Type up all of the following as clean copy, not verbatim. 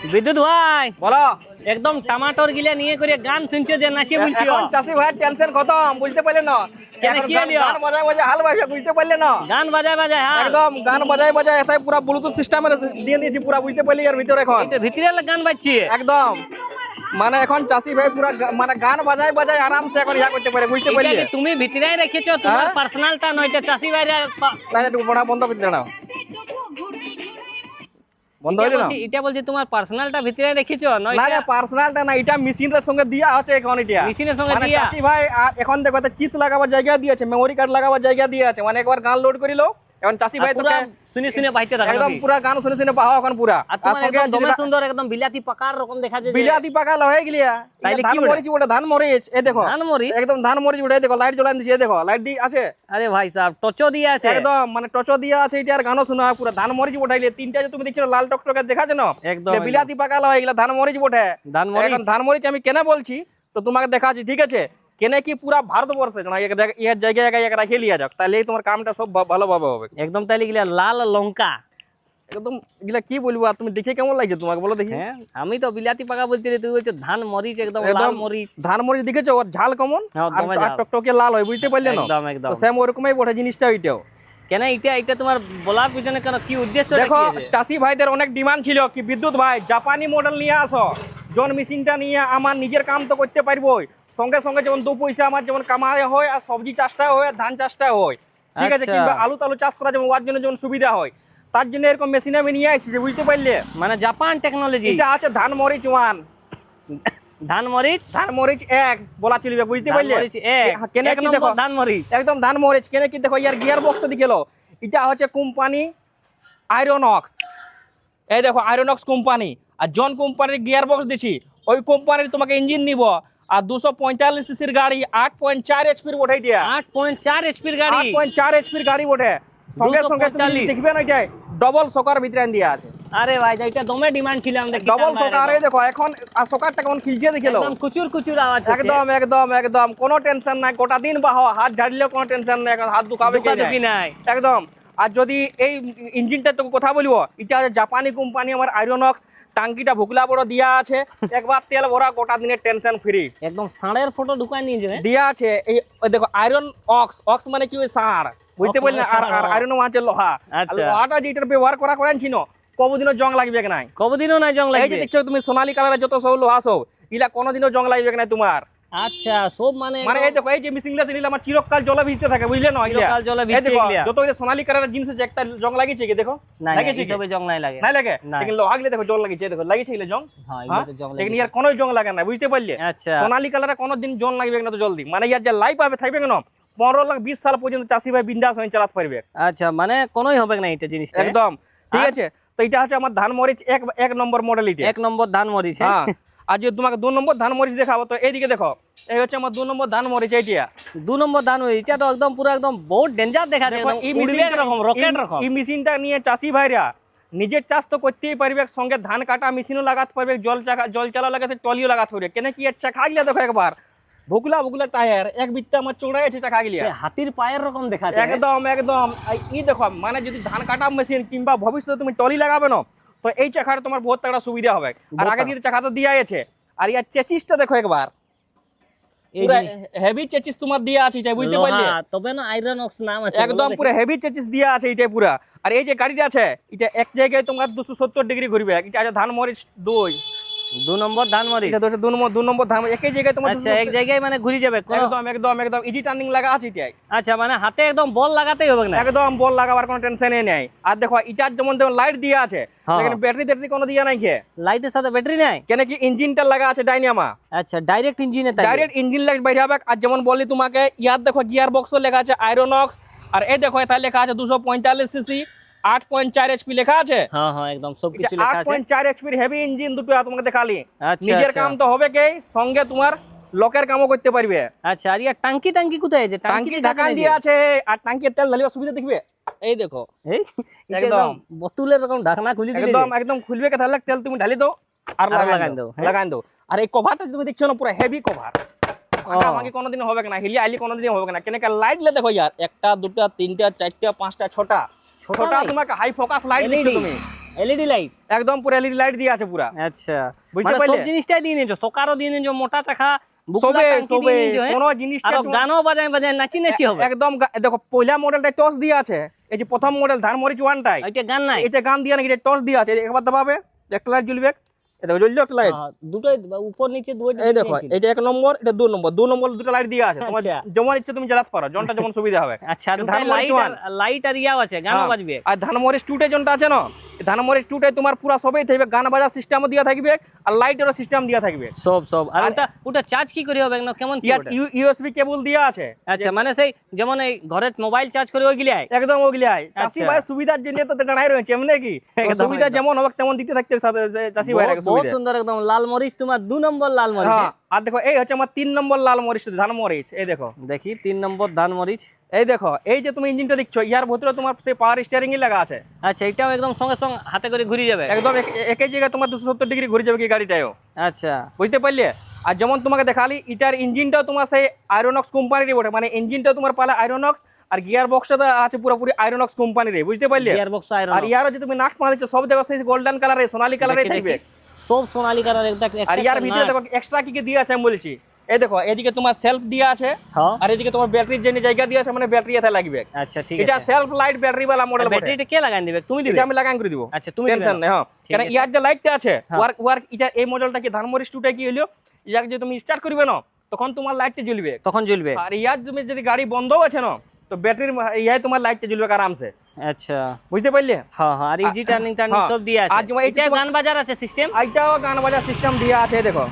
বিদ্যুৎ ভাই বলো। একদম টমাটোর গিলা নিয়ে করে গান শুনছো যে নাচিয়ে বলছো এখন চাষি ভাইয়ের টেনশন খতম, বুঝতে পারলে না? কেন এখন কি গান হলো? গান বাজায় বাজায় হাল বাইছে, বুঝতে পারলে না? গান বাজায় বাজায় হ্যাঁ একদম গান বাজায় বাজায় এটাই পুরা ব্লুটুথ সিস্টেমে দিয়ে দিয়েছি পুরা, বুঝতে পারলি? এর ভিতরে এখন এটা ভিতরে গান বাজছে একদম মানে এখন চাষি ভাই পুরা মানে গান বাজায় বাজায় আরামসে এখন ইয়া করতে পারে, বুঝতে পারলি? এটা কি তুমি ভিতরে রেখেছো তোমার হ্যাঁ? পার্সোনালটা নয়, এটা চাষি ভাইরা না একটু পড়া বন্ধ করে দাও, বন্ধ হইলো না? এটা বলছি তোমার পার্সোনালটা ভিতরে রেখেছো নয় না না পার্সোনালটা না, এটা মেশিনের সঙ্গে দিয়া আছে এখন। এটা মেশিনের সঙ্গে মানে দিয়া? চাষি ভাই এখন দেখো চিপস লাগাবার জায়গা দিয়েছে, মেমোরি কার্ড লাগাবার জায়গা দিয়ে আছে, মানে একবার গান লোড করিলো এখন চাষি ভাই পুরো তোকে শুনে শুনে বাইতে থাকো একদম নাকি? পুরা গান শুনে শুনে পাও এখন পুরা। আর আর তোমার সঙ্গে একদম দমে সুন্দর একদম বিলাতি পাকার রকম দেখা যায় যে বিলাতি পাকাল হয়ে গলিয়া তাইলে ধান কি ওটা? মরিচ, ওটা ধান মরিচ, এই দেখো ধান মরিচ? একদম ধান মরিচ, ওটা এই দেখো লাইট জ্বলান দিয়েছে, এই দেখো লাইট দি আছে আরে ভাই সাহেব টচো দিয়ে আছে একদম, মানে টচো দিয়া আছে। এটা আর গানও শোনা হয় পুরা ধান মরিচ ওঠাইলে তিনটা যে তুমি দেখছো লাল টকটকে দেখাছে না, একদম, যে বিলাতি পাকাল হয়ে গেলা ধান মরিচ বটে। ধান মরিচ? এখন ধান মরিচ আমি কেন বলছি তো তোমাকে দেখাচ্ছি, ঠিক আছে? কেনে কি পুরা ভারতবর্ষে না এর জায়গায় জায়গায় রাখে লিয়া যাক, তাহলে তোমার কামটা সব ভালোভাবে হবে একদম। তাইলে গিলা লাল লঙ্কা একদম। এগুলা কি বলবো, আর তুমি দেখে কেমন লাগছে তোমাকে বলো দেখি? হ্যাঁ আমি তো বিলাতি পাকা বলতে তুই বলছো ধান মরিচ একদম লাল একদম মরিচ। ধান মরিচ দেখেছো, ওর ঝাল কেমন হ্যাঁ, আর দমে আর ঝাল। টকটকে লাল হয়, বুঝতে পারলে না? একদম একদম। তো সেম ওরকমই বটে জিনিসটা ওইটাও। কেন এটা তোমার বলার পিছনে কেন কি উদ্দেশ্য দেখো চাষি ভাইদের অনেক ডিমান্ড ছিল কি বিদ্যুৎ ভাই জাপানি মডেল নিয়ে আসো, জন মেশিনটা নিয়ে আমার নিজের কাম তো করতে পারবোই, সঙ্গে সঙ্গে যেমন 2 পয়সা আমার যেমন কামাই হয়, আর সবজি চাষটা হয়, আর ধান চাষটা হয়, ঠিক আছে? আচ্ছা। কিংবা আলু টালু চাষ করা যেমন ওর জন্য যেমন সুবিধা হয়, তার জন্য এরকম মেশিন আমি নিয়ে আসছি, যে বুঝতে পারলে? মানে জাপান টেকনোলজি। এটা আছে ধান মরিচ 1, ধান মরিচ ধান মরিচ 1 বলা চলবে, বুঝতে ধান পারলে? মরিচ এক কেনে এক কি নম্বর দেখো ধান মরিচ। একদম ধান মরিচ কেনে কি দেখো, ইয়ার গিয়ার বক্সটা দিকেলো, এটা হচ্ছে কোম্পানি আয়রনক্স, এই দেখো আয়রনক্স কোম্পানি, আর জন কোম্পানির গিয়ার বক্স দিছি, ওই কোম্পানির তোমাকে ইঞ্জিন নিব, আর 245 সিসির গাড়ি 8.4 এইচপির ওঠাই দিয়া, 8.4 এইচপির গাড়ি। 8.4 এইচপির গাড়ি ওঠে, সঙ্গে সঙ্গে তুমি 245 দেখবে না এটাই ডবল সকার ভিতরে দিয়া আছে, আরে ভাই এটা দমে ডিমান্ড ছিল আমাদের ডবল সকার। এই দেখো এখন আর সকারটা কেমন খিলছে দেখিলো, একদম কুচুর কুচুর আওয়াজ হচ্ছে। একদম একদম একদম কোনো টেনশন নাই, গোটা দিন বাহ হাত ঝাড়লেও কোনো টেনশন নাই, এখন হাত দুখাবে দুকাদুকি নাই। একদম। আর যদি এই ইঞ্জিনটা তোকে কথা বলবো, এটা হচ্ছে জাপানি কোম্পানি আমার আয়রনক্স, টাঙ্কিটা ভুকলা বড় দিয়া আছে, একবার তেল ভরা গোটা দিনের টেনশন ফ্রি একদম ষাঁড়ের ফটো ঢুকাই নিয়েছে। দিয়া আছে। এই ওই দেখো আয়রন অক্স মানে কি ওই ষাঁড়, বুঝতে অক্স পারলি না? মানে আর ষাঁড়, আয়রন আছে লোহা, আর আচ্ছা। লোহাটা যেটার ব্যবহার করেছি না, কবদিনও জং লাগবে কি নাই? কবদিনও নাই জং এই যে লাগবে। দেখছো তুমি সোনালী কালারের যত সব লোহা সব, ইলা কোনোদিনও জং লাগবে কি নাই তোমার? আচ্ছা সব মানে মানে এই দেখো এই যে মেশিনগুলো নিলে আমার চিরকাল জলে ভিজতে থাকে, বুঝলে না? চিরকাল জলে ভিজছে এই দেখো এগুলা। যত এই যে সোনালী কালারের জিনিস আছে, একটা জং লাগিয়েছে কি দেখো, নাই লাগিয়েছে কি? সবে জং নাই লাগে। নাই লাগে, নাই। কিন্তু লোহাগুলো দেখো জং লাগিয়েছে, দেখো লাগিয়েছে এগুলো জং, হ্যাঁ হ্যাঁ? এগুলোতে জং লেকিন লাগে। ইয়ার কোনো জং লাগে না, বুঝতে পারলে? আচ্ছা সোনালী কালারে কোনোদিন জং লাগবে না তো জলদি, মানে ইয়ার যে লাইফ পাবে থাকবে কেন 15 লাখ 20 সাল পর্যন্ত চাষি ভাই বিন্দাস হয়ে চালাতে পারবে আচ্ছা মানে কোনোই হবে না এটা জিনিসটা। একদম, ঠিক আর? আছে? তো এটা হচ্ছে আমার ধান মরিচ এক নম্বর মডেল এটা। এক নম্বর ধান মরিচ। হ্যাঁ, আর যদি তোমাকে 2 নম্বর ধান মরিচ দেখাবো, তো এইদিকে দেখো, এই হচ্ছে আমার 2 নম্বর ধান মরিচ এইটা। 2 নম্বর ধান মরিচ এটা তো একদম পুরো একদম বহুত ডেঞ্জার দেখা যায়, দেখো, একদম উড়বে এরকম রকেট রকম। এই মেশিনটা নিয়ে চাষি ভাইরা নিজের চাষ তো করতেই পারবে, সঙ্গে ধান কাটা মেশিনও লাগাতে পারবে, জল চালা লাগাতে টলিও লাগাতে পারবে। কেন কি আচ্ছা খা গিলা দেখো একবার ভুকলা ভুকলা টায়ার, এক বিত্তা আমার চৌড়াই আছে টাকা গিলা, সে হাতির পায়ের রকম দেখা যায়। একদম একদম। ই দেখো মানে যদি ধান কাটা মেশিন কিংবা ভবিষ্যতে তুমি টলি লাগাবে না, তো এই চাকাটা তোমার বহুত একটা সুবিধা হবে। আর বহুত আগে দিয়ে চাকা তো দিয়া আছে, আর ইয়ার চেচিসটা দেখো একবার, এই পুরো জিনিস- হেভি চেচিস তোমার দিয়া আছে, এটা বুঝতে পারলে? লোহা, তবে না আয়রন অক্স নাম আছে। একদম পুরো হেভি চেচিস দিয়া আছে এটা পুরা। আর এই যে গাড়িটা আছে, এটা এক জায়গায় তোমার 270 ডিগ্রি ঘুরবে। এটা আছে ধান মরিচ 2, 2 নম্বর ধান মরিচ। এটা 2 নম্বর ধান, একই জায়গায় তোমার আচ্ছা এক জায়গায় মানে ঘুরে যাবে কোনো। একদম একদম একদম ইজি টার্নিং লাগা আছে এটাই, আচ্ছা মানে হাতে একদম বল লাগাতেই হবে না। একদম বল লাগাবার কোনো টেনশনই নেই। আর দেখো এটার যেমন লাইট দিয়া আছে, হ্যাঁ। লেকিন ব্যাটারি কোনো দিয়া নাই, খেয়ে লাইটের সাথে ব্যাটারি নাই। কেন কি ইঞ্জিনটা লাগা আছে ডাইনামা, আচ্ছা ডাইরেক্ট ইঞ্জিনে তাই। ডাইরেক্ট ইঞ্জিন লাইট বাইরে হবে। আর যেমন বললি তোমাকে ইয়ার দেখো গিয়ার বক্সও লেখা আছে আয়রনক্স, আর এই দেখো এখানে লেখা আছে 245 সিসি 8.4 এইচপি লেখা আছে। হ্যাঁ হ্যাঁ একদম সবকিছু লেখা আছে। 8.4 এইচপির হেভি ইঞ্জিন দুটো তোমাকে দেখালি। আচ্ছা, নিজের আচ্ছা। কাম তো হবে কে, সঙ্গে তোমার লোকের কামও করতে পারবে। আচ্ছা আর ইয়ার টাঙ্কি কোথায় আছে? টাঙ্কি ঢাকান দিয়ে আছে, আর টাঙ্কির তেল ঢালিবার সুবিধা দেখবে, এই দেখো এই একদম। একদম বোতলের এরকম ঢাকনা খুলে দিলে একদম একদম খুলবে কে তাহলে তেল তুমি ঢালি দাও আর লাগাই লাগাই দাও, দাও, হ্যাঁ। লাগাই দাও। আর এই কভারটা তুমি দেখছো না পুরো হেভি কভার, আমাকে কোনোদিন হবে না, হিলি আইলি কোনোদিন হবে না। কেন লাইট লে দেখো ইয়ার 1টা 2টা 3টা 4টা 5টা 6টা ছোটা তোমাকে হাই ফোকাস লাইট দিচ্ছ তুমি, এলইডি লাইট একদম পুরো এলইডি লাইট দিয়ে আছে পুরা। আচ্ছা বুঝতে মানে সব পারলে? জিনিসটাই দিয়ে নিয়েছো, সকারও দিয়ে নিয়েছো, মোটা চাকা বুকলা সবে টাঙ্কি সবে দিয়ে নিয়েছো, হ্যাঁ? কোনো জিনিসটা আর গানও বাজায় বাজায় নাচি নাচি হবে। একদম দেখো পয়লা মডেলটা টস দিয়ে আছে, এই যে প্রথম মডেল ধানমরিচ ওয়ানটাই, এটা গান নাই, এটা গান দিয়ে নাকি টস দিয়ে আছে, একবার দাবাবে একটা লাইট জ্বলবে, এটা জ্বললো একটা লাইট। দুটোই উপর নিচে দুটো। এই দেখো এটা 1 নম্বর, এটা 2 নম্বর, 2 নম্বর দুটো লাইট দিয়ে আছে, তোমার আচ্ছা। যেমন ইচ্ছে তুমি জ্বালাতে পারো, জনটা যেমন সুবিধা হবে। আচ্ছা দুটো ধানমরিচ লাইট ওয়ান। লাইট আর ইয়াও আছে, গানও হ্যাঁ। বাজবে। আর ধানমরিচ টুটে জনটা আছে না, ধানমরিচ টুটে তোমার পুরা সবই থাকবে, গান বাজার সিস্টেমও দেওয়া থাকবে আর লাইটেরও সিস্টেম দেওয়া থাকবে। সব আর ওটা চার্জ কি করে হবে না, কেমন কি ওটা? ইউএসবি কেবল দেওয়া আছে। আচ্ছা মানে সেই যেমন এই ঘরে মোবাইল চার্জ করে ওইগুলাই একদম ওগুলাই চাষি ভাই সুবিধার জন্য তো দাঁড়াই রয়েছে, এমনি কি সুবিধা যেমন হবে তেমন দিতে থাকতে চাষি ভাই বহুত সুন্দর একদম লাল মরিচ, তোমার 2 নম্বর লাল মরিচ। হ্যাঁ আর দেখো এই হচ্ছে আমার 3 নম্বর লাল মরিচ, ধানমরিচ। এই দেখো দেখি 3 নম্বর ধান মরিচ। এই দেখো এই যে তুমি ইঞ্জিনটা দেখছো, ইয়ার ভিতরে তোমার সেই পাওয়ার স্টিয়ারিং ই লাগা আছে। আচ্ছা এটাও একদম সঙ্গে সঙ্গে হাতে করে ঘুরে যাবে, একদম একই জায়গায় তোমার 270 ডিগ্রি ঘুরে যাবে কি গাড়িটাও। আচ্ছা বুঝতে পারলে? আর যেমন তোমাকে দেখালি এটার ইঞ্জিনটাও তোমার সেই আয়রনক্স কোম্পানিরই বটে, মানে ইঞ্জিনটাও তোমার পালা আয়রনক্স আর গিয়ার বক্সটা আছে পুরোপুরি আয়রনক্স কোম্পানিরই। বুঝতে পারলে? Gearbox iron. আর ইয়ারও যে তুমি নাট পা দিচ্ছ সব দেখো সেই গোল্ডেন কালারে সোনালী কালারে থাকবে, সব সোনালী কালার একদম। আর ইয়ার ভিতরে দেখো এক্সট্রা কি কি দিয়ে আছে আমি বলেছি। এই দেখো এদিকে তোমার সেলফ দেওয়া আছে, হ্যাঁ আর এদিকে তোমার ব্যাটারির জন্য জায়গা দিয়ে আছে, মানে ব্যাটারি এতে লাগবে। আচ্ছা ঠিক এটা আছে। সেলফ লাইট ব্যাটারি वाला মডেল বটে। ব্যাটারিটা কে লাগাই দিবে? তুমি দিবে? এটা আমি লাগাই করে দিব। আচ্ছা তুমি টেনশন নেই। হ্যাঁ কারণ আছে। ইয়ার যে লাইটটা আছে হ্যাঁ। ওয়ার্ক এটা এই মডেলটা কি ধানমরিচ টুটা কি হলো, ইয়ার যে তুমি স্টার্ট করবে না তখন তোমার লাইটটা জ্বলবে, তখন জ্বলবে। আর ইয়ার তুমি যদি গাড়ি বন্ধও আছে না তো ব্যাটারির ইয়াই তোমার লাইটটা জ্বলবে আরামসে। আচ্ছা বুঝতে পারলে? হ্যাঁ হ্যাঁ, আর ইজি টার্নিং টার্নিং হ্যাঁ। সব দিয়ে আছে। আর যেমন এই যে এটা তোমার- গান বাজার আছে সিস্টেম। এইটাও গান বাজার সিস্টেম দেওয়া আছে। দেখো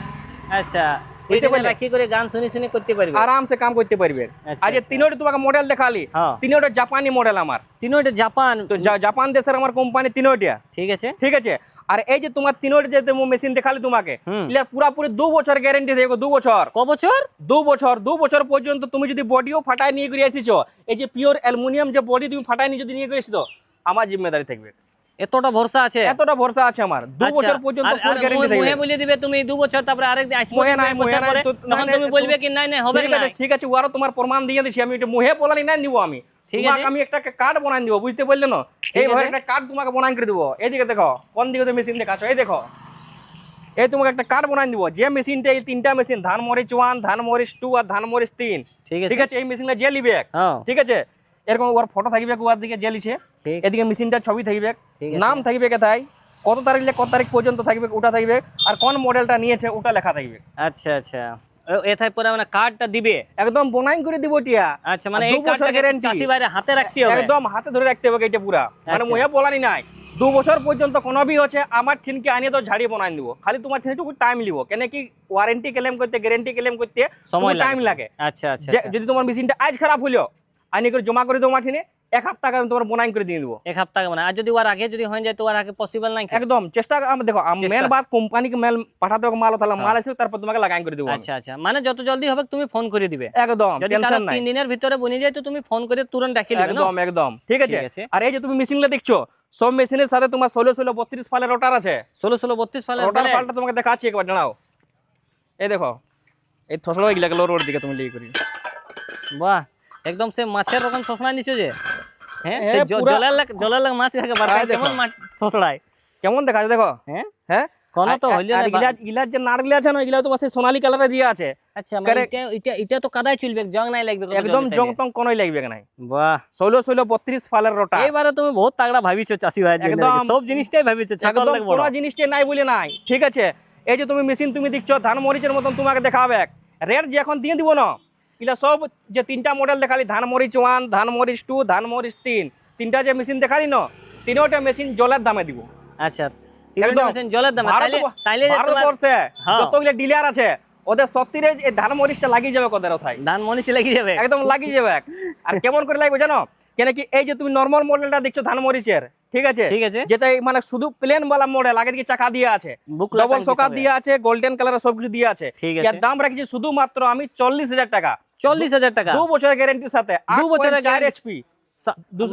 আচ্ছা বুঝতে এটা পারলে? রাখি করে গান শুনি শুনি করতে পারবে। আরামসে কাম করতে পারবে। আচ্ছা, আর যে আচ্ছা। তিনোটি তোমাকে মডেল দেখালি, হ্যাঁ। তিনোটা জাপানি মডেল আমার, তিনোটা জাপান। তো জাপান দেশের আমার কোম্পানি তিনোটা। ঠিক আছে। ঠিক আছে। আর এই যে তোমার তিনোটা যে মেশিন দেখালি তোমাকে, হুম। এটা পুরোপুরি 2 বছর গ্যারান্টি দেবো। 2 বছর। ক বছর? 2 বছর পর্যন্ত তুমি যদি বডিও ফাটায় নিয়ে করে এসেছো, এই যে পিওর অ্যালুমিনিয়াম যে বডি তুমি ফাটায় নিয়ে যদি নিয়ে করে এসেছো, আমার জিম্মেদারি থাকবে। এতটা ভরসা আছে? এতটা ভরসা আছে আমার। 2 আচ্ছা, বছর পর্যন্ত আর- ফুল আর গ্যারান্টি থাকবে। মুহে বলে দিবে তুমি 2 বছর, তারপরে আরেকদিন আসবে মুহে নাই, 2 মুহে বছর নাই, পরে, তো- তখন নাই, তুমি নাই, বলবে কি নাই নাই হবে ঠিক না। আছে, ঠিক আছে, ওরা তোমার প্রমাণ দিয়ে দিছি, আমি এটা মুহে বলানি না নিব আমি। ঠিক তোমাকে আছে। আমি একটা কার্ড বানাই দিব, বুঝতে পারলে না? ঠিক এইভাবে আছে। একটা কার্ড তোমাকে বানাই করে দিব। এইদিকে দেখো কোন দিকে মেশিন দেখাচ্ছ, এই দেখো এই তোমাকে একটা কার্ড বানাই দিব, যে মেশিনটা এই 3টা মেশিন ধানমরিচ 1, ধানমরিচ 2 আর ধানমরিচ 3। ঠিক আছে। ঠিক আছে। এই মেশিনটা যে লিবে, হ্যাঁ ঠিক আছে, এরকম ওর ফটো থাকবে, ওর দিকে যে লিছে, ঠিক। এদিকে মেশিনটার ছবি থাকবে, ঠিক আছে। নাম থাকবে কোথায়, কত তারিখ কত তারিখ পর্যন্ত থাকবে ওটা থাকবে, আর কোন মডেলটা নিয়েছে ওটা লেখা থাকবে। আচ্ছা আচ্ছা এথায় পরে মানে কার্ডটা দিবে। একদম বনাই করে দিব টিয়া। আচ্ছা মানে আর এই 2 বছর কার্ডটা গ্যারান্টি, চাষি বাইরে হাতে রাখতে হবে। একদম হাতে ধরে রাখতে হবে এটা পুরা, মানে আচ্ছা। মুহে বলানি নাই। 2 বছর পর্যন্ত কোনো বি হচ্ছে আমার ঠিনকে আনিয়ে তো ঝাড়িয়ে বানাই দিব, খালি তোমার ঠিনটুকু টাইম লিব, কেন কি ওয়ারেন্টি ক্লেম করতে, গ্যারান্টি ক্লেম করতে সময় টাইম লাগে। আচ্ছা আচ্ছা যে আচ্ছা। যদি তোমার মেশিনটা আজ খারাপ হলো, আনি করে জমা করে দেবো মাঠিনে, 1 সপ্তাহ আমি তোমার বনাই করে দিয়ে দেবো। 1 সপ্তাহ মানে, আর যদি ওর আগে যদি হয়ে যায় তো ওর আগে পসিবল নাই কি? একদম চেষ্টা দেখো, মেন চেষ্টা। বাত কোম্পানিকে মেল পাঠাতে হবে, মাল তাহলে মাল আসবে, তারপর তোমাকে লাগাই করে দেবো আমি। আচ্ছা আচ্ছা মানে যত জলদি হবে তুমি ফোন করে দিবে। একদম যদি টেনশন কারো নাই। 3 দিনের ভিতরে বনে যায় তো তুমি ফোন করে তুরন্ত ডাকিয়ে দিবে না? একদম একদম ঠিক আছে। ঠিক আছে। আর এই যে তুমি মেশিনটা দেখছো, সব মেশিনের সাথে তোমার 16 32 ফালের রোটার আছে। 16 32 ফালে রোটার পাল্টা তোমাকে দেখাচ্ছি, একবার জানাও। এই দেখো এই থসড়ো গিলা গেল রোড দিকে তুমি লিয়ে করি। বাহ একদম সে মাছের রকম থসড়া নিছে যে, হ্যাঁ এ সে পুরা- জলের লাগ মাছ খাকে বারবার আয় দেখো। কেমন মাছ থসড়ায়, কেমন দেখা যায় দেখো। হ্যাঁ হ্যাঁ কোন তো হইলো না। ইলার যে নাট গুলা আছে না, এগুলা তো বাসে সোনালী কালারে দিয়ে আছে। আচ্ছা মানে এটা তো কাদায় চলবে, জং নাই লাগবে কত একদম জলদি জং খাইলে। টং কোনোই লাগবে না। বাহ 16 32 ফালের রোটার। এইবারে তুমি বহুত তাগড়া ভাবিছো চাষি ভাই, একদম। সব জিনিসটাই ভাবিছো, ছোট একদম লাগ বড়। কোনো জিনিসটাই নাই বলে নাই। ঠিক আছে। এই যে তুমি মেশিন তুমি দেখছো ধান মরিচের মতন তোমাকে দেখাবে, রেট যে এখন দিয়ে দিব না, এটা সব যে 3টা মডেল দেখালি, ধান মরিচ 1, ধান মরিচ 2, ধান মরিচ 3, 3টা যে মেশিন দেখালি না, 3টা মেশিন জলের দামে দিব। আচ্ছা তিনটা মেশিন জলের দাম, তাইলে তাইলে যে তোমার ভারতবর্ষে হ্যাঁ। যতগুলো ডিলার আছে ওদের সত্যিরে এই ধান মরিচটা লাগিয়ে যাবে কদের ওথায়, ধান মনিষে লেগে যাবে। একদম লাগিয়ে যাবে। আর কেমন করে লাগবে জানো, কেন কি এই যে তুমি নরমাল মডেলটা দেখছো ধান মরিচের, ঠিক আছে, ঠিক আছে। যেটা এই মানে শুধু প্লেন বালা মডেল, আগে দিকে চাকা দিয়ে আছে, বুকলা ডবল টাঙ্কি সকার সবে। দিয়ে আছে, গোল্ডেন কালারের সবকিছু দিয়ে আছে। ঠিক এর আছে। দাম রাখছি শুধুমাত্র আমি 40,000 টাকা, 40,000 টাকা 2 বছরের গ্যারান্টির সাথে, 2 বছরের 4 guarantee। এইচপি।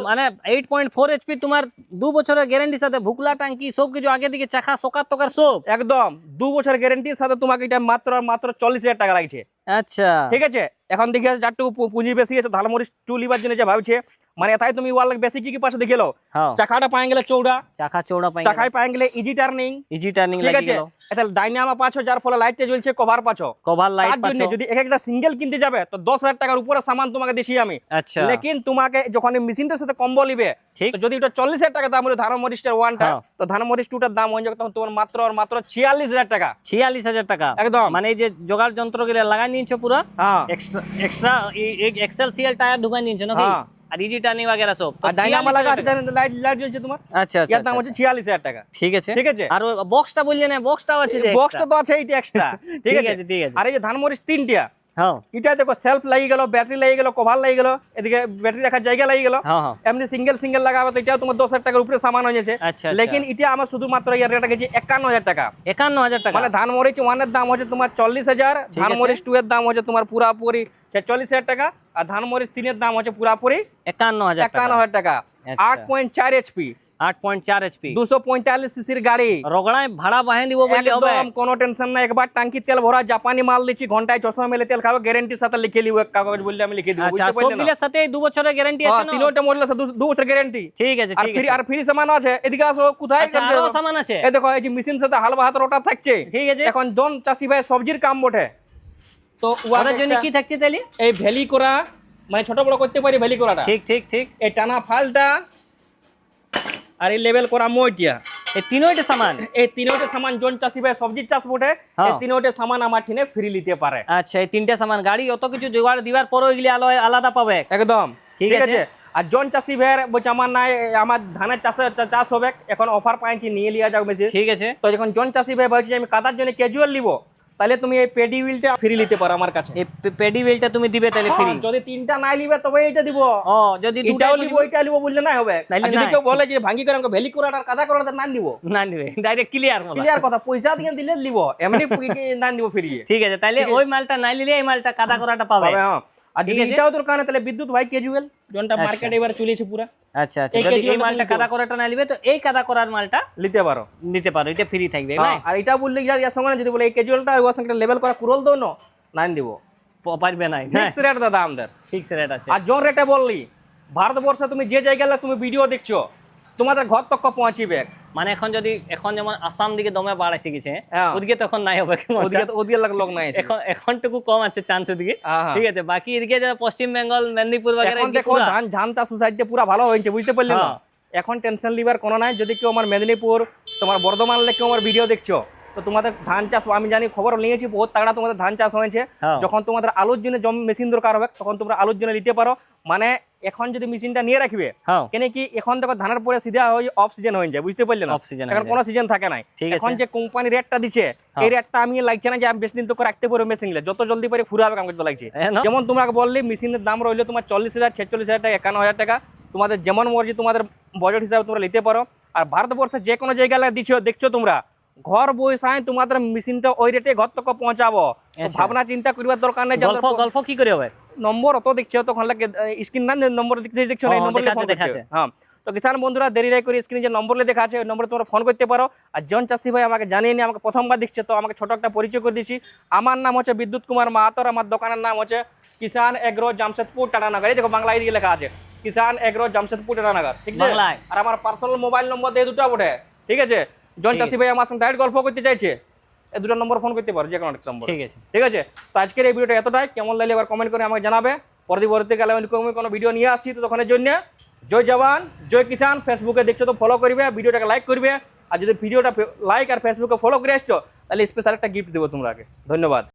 মানে 8.4 এইচপি তোমার 2 বছরের গ্যারান্টির সাথে, ভুকলা টাঙ্কি সবকিছু আগে দিকে চাকা সকার তকার সব একদম 2 বছর গ্যারান্টির সাথে তোমাকে এটা মাত্র আর মাত্র 40,000 টাকা লাগছে। আচ্ছা ঠিক আছে। এখন দেখি যারটুকু পুঁজি বেশি আছে ধানমরিচ 2 লিবার জন্য যে ভাবছে, মানে এটাই তুমি ওয়াল বেশি কি পাচ্ছ দেখে লো হ্যাঁ চাকাটা পায়ে গেলে চৌড়া, চাকা চৌড়া পাই চাকায় পায়ে গেলে ইজি টার্নিং, ইজি টার্নিং ঠিক লাগি আছে। গেল, এটা ডাইনামা পাচ্ছ যার ফলে লাইটটা জ্বলছে, কভার পাচ্ছ। কভার লাইট তার জন্য পাচ্ছ। যদি এক একটা সিঙ্গেল কিনতে যাবে তো 10,000 টাকার উপরে সামান তোমাকে দিছি আমি। আচ্ছা লেকিন তোমাকে যখন এই মেশিনটার সাথে কম্বো নিবে, ঠিক। তো যদি এটা 40,000 টাকা দাম হলো ধানমরিস্টার ওয়ানটা, হ্যাঁ। তো ধানমরিচ টুটার দাম হয়ে যাবে তখন তোমার মাত্র আর মাত্র 46,000 টাকা। 46,000 টাকা একদম। মানে এই যে জোগাড় যন্ত্র গুলো লাগাই নিয়েছো পুরো হ্যাঁ এক্সট্রা এক্সট্রা এক্সেল সিএল টায়ার ঢুকাই নিয়েছো নাকি? হ্যাঁ। আর ইজি টার্নিং वगैरह সব তো আর ডাইনামা 46,000 লাগা আছে, টাকা। লাইট লাইট জ্বলছে তোমার, আচ্ছা আচ্ছা এর দাম হচ্ছে 46,000 টাকা। ঠিক আছে ঠিক আছে। আর বক্সটা বললে না, বক্সটাও আছে যে বক্সটা তো আছে এইটা এক্সট্রা, ঠিক আছে। ঠিক আছে। আর এই যে ধানমরিচ তিনটা, হ্যাঁ এটা দেখো সেলফ লাগিয়ে গেল, ব্যাটারি লাগিয়ে গেল, কভার লাগিয়ে গেল, এদিকে ব্যাটারি রাখার জায়গা লাগিয়ে গেল। হ্যাঁ হ্যাঁ এমনি সিঙ্গেল সিঙ্গেল লাগাবে তো এটাও তোমার 10,000 টাকার উপরে সামান হয়ে যাচ্ছে। আচ্ছা লেকিন এটা আমার শুধুমাত্র ইয়ার রেট গেছে 51,000 টাকা। 51,000 টাকা মানে ধানমরিচ ওয়ানের দাম হচ্ছে তোমার 40,000, ঠিক আছে। ধানমরিচ টু এর দাম হচ্ছে তোমার পুরাপুরি 46,000 টাকা, আর ধানমরিচ তিনের দাম হচ্ছে পুরাপুরি 51,000 টাকা 51,000 টাকা। আচ্ছা। 8.4 HP, 8.4 HP 245 সিসির গাড়ি, রগড়ায় ভাড়া বাহিয়ে দিব বললে হবে? একদম কোনো টেনশন না। একবার টাঙ্কি তেল ভরা জাপানি মাল দিচ্ছি, ঘন্টায় 600 ml তেল খাবে, গ্যারান্টির সাথে লিখে লিব, এক কাগজ বললে আমি লিখে দিব। আচ্ছা বুঝতে সব পারলে না? বিলের সাথে 2 বছরের গ্যারান্টি আছে না? তিনটা মডেল আছে, 2 বছর গ্যারান্টি। ঠিক আছে আর ঠিক ফ্রি, আছে আর ফ্রি সামান আছে। এদিকে আসো, কোথায় আচ্ছা আরো সামান আছে এই দেখো, এই যে মেশিন সাথে হালবা হাত রোটা থাকছে। ঠিক আছে এখন জন চাষি ভাই সবজির কাম বটে, তো ওদের জন্য কি থাকছে তাহলে? এই ভ্যালি করা, মানে ছোট বড় করতে পারি ভ্যালি করাটা, ঠিক ঠিক ঠিক এই টানা ফালটা আর এই লেভেল করা মইটিয়া, এই তিনটা সামান এই তিনটে সামান জন চাষি ভাই সবজির চাষ বটে, এই হ্যাঁ। তিনটে সামান আমার ঠিনে ফ্রি নিতে পারে। আচ্ছা এই তিনটা সামান গাড়ি অত কিছু জোগাড় দিবার পরও এগুলি আলাদা পাবে? একদম ঠিক ঠিক আছে। আছে। আর জন চাষি ভাইয়ের বলছে আমার নাই, আমার ধানের চাষ হবে, এখন অফার পাইছি নিয়ে লিয়া যাও বেশি। ঠিক আছে তো যখন জন চাষি ভাই বলছে যে আমি কাদার জন্য ক্যাজুয়াল নিব, তাহলে তুমি এই পেডি হুইলটা ফ্রি নিতে পারো আমার কাছে। এই পেডি হুইলটা তুমি দিবে তাহলে ফ্রি? হ্যাঁ, যদি তিনটা নাই নিবে তবে এইটা দিব। ও যদি এটাও দুটাও নিব, নিব ওইটা নিব বললে না হবে। তাইলে আর যদি নাই। কেউ বলে যে ভাঙ্গি করে আমাকে ভ্যালি করাটা আর কাদা করাটা না দিব, না নিবে ডাইরেক্ট ক্লিয়ার ক্লিয়ার কথা, পয়সা দিয়ে দিলে দিব, এমনি না দিব ফ্রি। ঠিক আছে তাহলে ওই মালটা নাই নিলে এই মালটা কাদা করাটা পাবে। হ্যাঁ। আর ঠিক যদি আছে। এটাও দরকার হয় তাহলে বিদ্যুৎ ভাই ক্যাজুয়াল, জনটা আচ্ছা। মার্কেটে এবার চলেছে পুরা, আচ্ছা আচ্ছা এই যদি casual এই টা মালটা তুমি কাদা করাটা না নিবে তো এই কাদা করার মালটা নিতে পারো। নিতে পারো, এটা ফ্রি থাকবে না? হ্যাঁ, আর এটা বললে ইয়ার সঙ্গে না, যদি বলে এই ক্যাজুয়ালটা ওর সঙ্গে লেভেল করা কুরল দাও না দিব, পারবে না ফিক্স রেট দাদা আমাদের। ফিক্স রেট আছে। আর জন রেটে বললি ভারতবর্ষে তুমি যে জায়গায় তুমি ভিডিও দেখছো তোমাদের ঘর তক পৌঁছিবে। মানে এখন যেমন আসাম দিকে দমে বাড়াইছে গেছে, হ্যাঁ। ওদিকে তখন নাই হবে ওদিকে লোক নাই এসে। এখনটুকু কম আছে চান্স ওদিকে। হ্যাঁ, হ্যাঁ। ঠিক আছে বাকি এদিকে যে পশ্চিম বেঙ্গল মেদিনীপুর এখন বগেরা দেখো ধান চাষ সোসাইটি পুরা ভালো হয়েছে, বুঝতে পারলি না? হ্যাঁ। এখন টেনশন লিবার কোনো নাই। যদি কেউ আমার মেদিনীপুর, তোমার বর্ধমান কেউ আমার ভিডিও দেখছো, তো তোমাদের ধান চাষ আমি জানি, খবর নিয়েছি বহুত তাগড়া তোমাদের ধান চাষ হয়েছে। হ্যাঁ। যখন তোমাদের আলুর জন্য মেশিন দরকার হবে তখন তোমরা আলুর জন্য নিতে পারো। মানে এখন যদি মেশিনটা নিয়ে রাখবে, হ্যাঁ কেন কি এখন দেখো ধানের পরে সিধা হয়ে অফ সিজন হয়ে যায়, বুঝতে পারলে না? Off season এখন হয়ে কোনো সিজন থাকে নাই। ঠিক এখন আছে। যে কোম্পানি রেটটা দিচ্ছে, এই রেটটা আমি লাগছে না যে আমি বেশি দিন তো রাখতে পারবো মেশিন নিলে, যত জলদি পারি ফুরাবে আমাকে তো লাগছে। যেমন তোমাকে বললি মেশিনের দাম রইলো তোমার 40,000, 46,000 টাকা, 51,000 টাকা। তোমাদের যেমন মর্জি তোমাদের বাজেট হিসাবে তোমরা নিতে পারো। আর ভারতবর্ষে যে কোনো জায়গায় দেখছো তোমরা ঘর বসায় তোমাদের মেশিনটা ওই রেটে ঘর তক পৌঁছাবো। তো আচ্ছা। ভাবনা চিন্তা করবার দরকার নেই। গল্প কি করে হবে? নম্বর অত দেখছো তখন লাগে স্ক্রিন না নম্বর দেখছো না, এই নম্বরে ফোন করতে। হ্যাঁ, তো কিষান বন্ধুরা দেরি নাই করে স্ক্রিনে যে নম্বরে লেখা আছে ওই নম্বরে তোমরা ফোন করতে পারো। আর জন চাষি ভাই আমাকে জানিয়ে নিয়ে আমাকে প্রথমবার দেখছে, তো আমাকে ছোট একটা পরিচয় করে দিচ্ছি। আমার নাম হচ্ছে বিদ্যুৎ কুমার মাহাতর, আমার দোকানের নাম হচ্ছে কিষান এগ্রো জামশেদপুর টাটানগর। এই দেখো বাংলায় দিকে লেখা আছে কিষান এগ্রো জামশেদপুর টাটানগর, ঠিক আছে? বাংলায়। আর আমার পার্সোনাল মোবাইল নম্বর দিয়ে দুটো বটে, ঠিক আছে? জন চাষি ভাই আমার সঙ্গে ডাইরেক্ট গল্প করতে চাইছে, এই দুটো নম্বর ফোন করতে পারো, যে কোনো একটা নম্বর। ঠিক আছে ঠিক আছে। তো আজকের এই ভিডিওটা এতটাই, কেমন লাগলে এবার কমেন্ট করে আমাকে জানাবে। পরবর্তীকালে আমি কোনো ভিডিও নিয়ে আসছি, তো তখনের জন্য জয় জওয়ান জয় কিষান। ফেসবুকে দেখছো তো ফলো করবে, ভিডিওটাকে লাইক করবে। আর যদি ভিডিওটা লাইক আর ফেসবুকে ফলো করে আসছো তাহলে স্পেশাল একটা গিফট দেবো তোমরাকে। ধন্যবাদ।